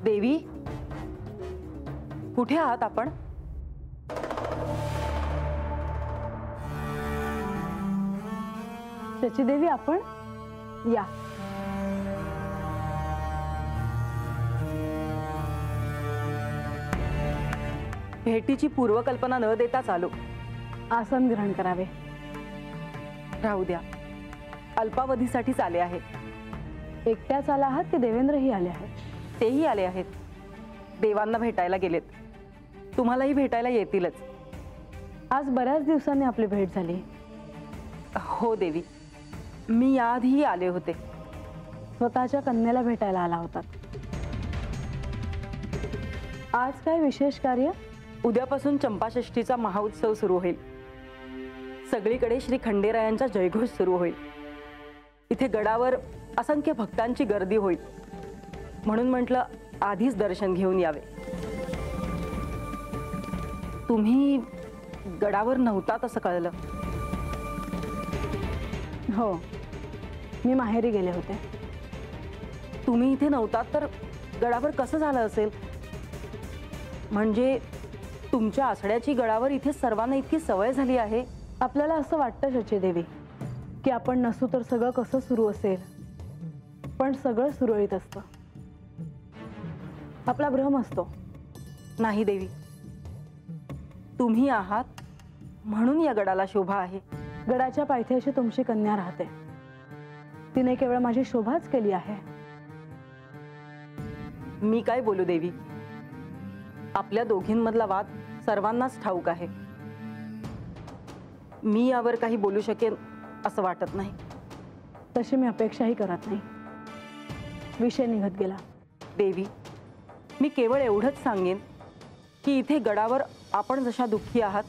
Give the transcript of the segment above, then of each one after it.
देवी, कुठे आहात आपण? शचीदेवी, आपण या. भेटीची पूर्वकल्पना न देताच आलो. आसन ग्रहण करावे. राहू द्या, अल्पावधीसाठीच आले आहे. एकट्याच आला आहात की देवेंद्रही आले आहेत? तेही आले आहेत. देवांना भेटायला गेलेत. तुम्हालाही भेटायला येतीलच. आज बऱ्याच दिवसांनी आपली भेट झाली. हो देवी, मी याआधीही आले होते. स्वतःच्या कन्येला भेटायला आला होता. आज काय विशेष कार्य? उद्यापासून चंपाषष्ठीचा महाउत्सव सुरू होईल. सगळीकडे श्री खंडेरायांचा जयघोष सुरू होईल. इथे गडावर असंख्य भक्तांची गर्दी होईल. म्हणून म्हटलं आधीच दर्शन घेऊन यावे. तुम्ही गडावर नव्हतात असं कळलं. हो, मी माहेरी गेले होते. तुम्ही इथे नव्हतात तर गडावर कसं झालं असेल? म्हणजे तुमच्या आसड्याची गडावर इथे सर्वांना इतकी सवय झाली आहे. आपल्याला असं वाटतं शचीदेवी की आपण नसू तर सगळं कसं सुरू असेल, पण सगळं सुरळीत असतं. आपला भ्रम असतो. नाही देवी, तुम्ही आहात म्हणून या गडाला शोभा आहे. गडाच्या पायथ्याशी तुमची कन्या राहते. तिने केवळ माझी शोभाच केली आहे. मी काय बोलू देवी? आपल्या दोघींमधला वाद सर्वांनाच ठाऊक आहे. मी यावर काही बोलू शकेन असं वाटत नाही. तशी मी अपेक्षाही करत नाही. विषय निघत गेला. देवी, मी केवळ एवढंच सांगेन की इथे गडावर आपण जशा दुःखी आहात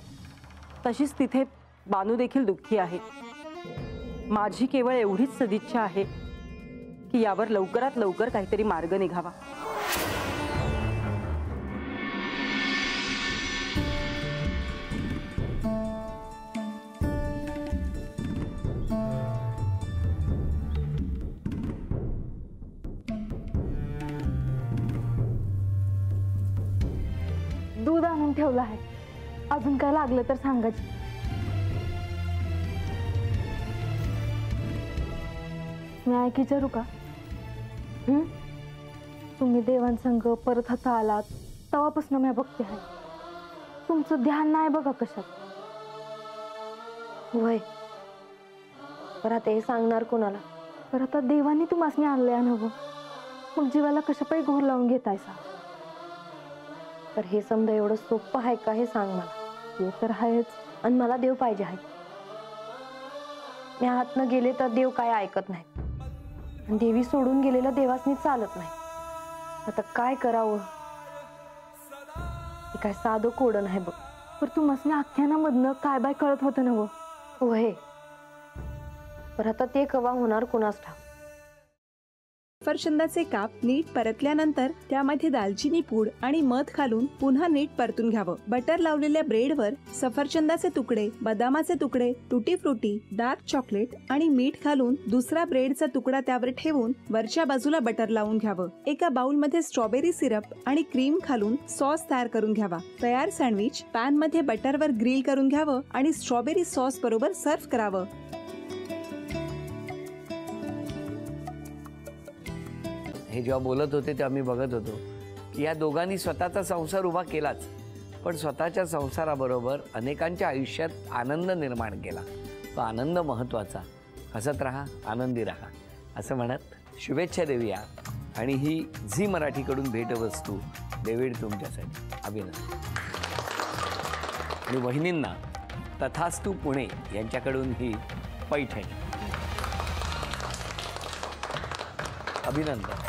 तशीच तिथे बानू देखील दुःखी आहे. माझी केवळ एवढीच सदिच्छा आहे की यावर लवकरात लवकर काहीतरी मार्ग निघावा. दूध आणून ठेवलं आहे. अजून काय लागलं तर सांगायचं. मी विचारू का? तुम्ही देवांसंग परत हाता आलात तेव्हापासून मी बघते आहे. तुमचं ध्यान नाही बघा कशात. वय पर आता हे सांगणार कोणाला? पर आता देवांनी तुम्हाला आणलंय नवं, मग जीवाला कशा पायी घोर लावून घेतायसा? तर हे समजा एवढं सोपं आहे का हे सांग मला. ते तर आहेच. आणि मला देव पाहिजे आहे. मी हातनं गेले तर देव काय ऐकत नाही. आणि देवी सोडून गेलेलं देवासनी चालत नाही. आता काय करावं? हे काय साधं कोडं नाही बघ. पर तुम्हाला आख्यानामधनं काय बाय कळत होतं नवं? वय पर आता ते कवा होणार कोणास ठाऊक. सफरचंदाचे काप नीट परतल्यानंतर त्यामध्ये दालचिनी पूड आणि मध घालून पुन्हा नीट परतून घ्यावं. बटर लावलेल्या ब्रेडवर सफरचंदाचे तुकडे, बदामाचे तुकडे, टुटी फ्रुटी, डार्क चॉकलेट आणि मीठ घालून दुसरा ब्रेडचा तुकडा त्यावर ठेवून वरच्या बाजूला बटर लावून घ्यावं. एका बाउलमध्ये स्ट्रॉबेरी सिरप आणि क्रीम घालून सॉस तयार करून घ्यावा. तयार सँडविच पॅन मध्ये बटरवर ग्रिल करून घ्यावं आणि स्ट्रॉबेरी सॉस बरोबर सर्व्ह करावं. हे जेव्हा बोलत होते तेव्हा मी बघत होतो की या दोघांनी स्वतःचा संसार उभा केलाच, पण स्वतःच्या संसाराबरोबर अनेकांच्या आयुष्यात आनंद निर्माण केला. तो आनंद महत्त्वाचा. हसत राहा, आनंदी राहा असं म्हणत शुभेच्छा देऊया. आणि ही झी मराठीकडून भेटवस्तू डेव्हिड तुमच्यासाठी. अभिनंदन. आणि वहिनींना तथास्तू पुणे यांच्याकडून ही पैठणी. अभिनंदन.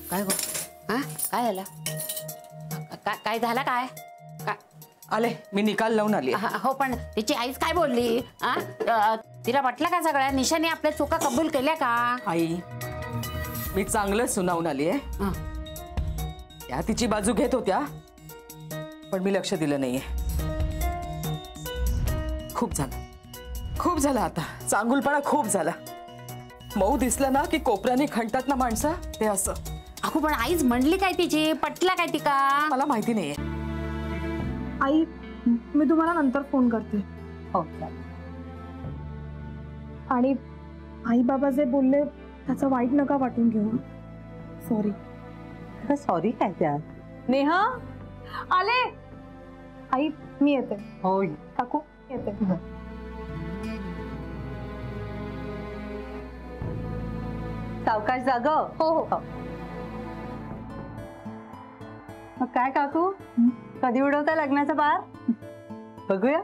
काय गो? हा काय झालं? काय झालं? काय आले मी निकाल लावून आली. हो पण तिची आईच काय बोलली? तिला वाटलं का सगळ्या निशाने आपल्या चुका कबूल केल्या का? आई मी चांगलं सुनावून आली आहे. त्या तिची बाजू घेत होत्या पण मी लक्ष दिलं नाहीये. खूप झालं आता. चांगुलपणा खूप झाला. मऊ दिसलं ना की कोपऱ्याने खणतात ना माणसं, ते असं. अगो पण आईच म्हणली काय तिची, पटला काय ती का? मला माहिती नाहीये. आई मी तुम्हाला नंतर फोन करते. हो आणि आई बाबा जे बोलले त्याचं वाईट नका वाटून घेऊ. सॉरी. सॉरी काय त्या. नेहा आले. आई मी येते. हो काकू येते. सावकाश जाग. हो हो. मग काय काकू, कधी उडवता लग्नाचा बार? बघूया.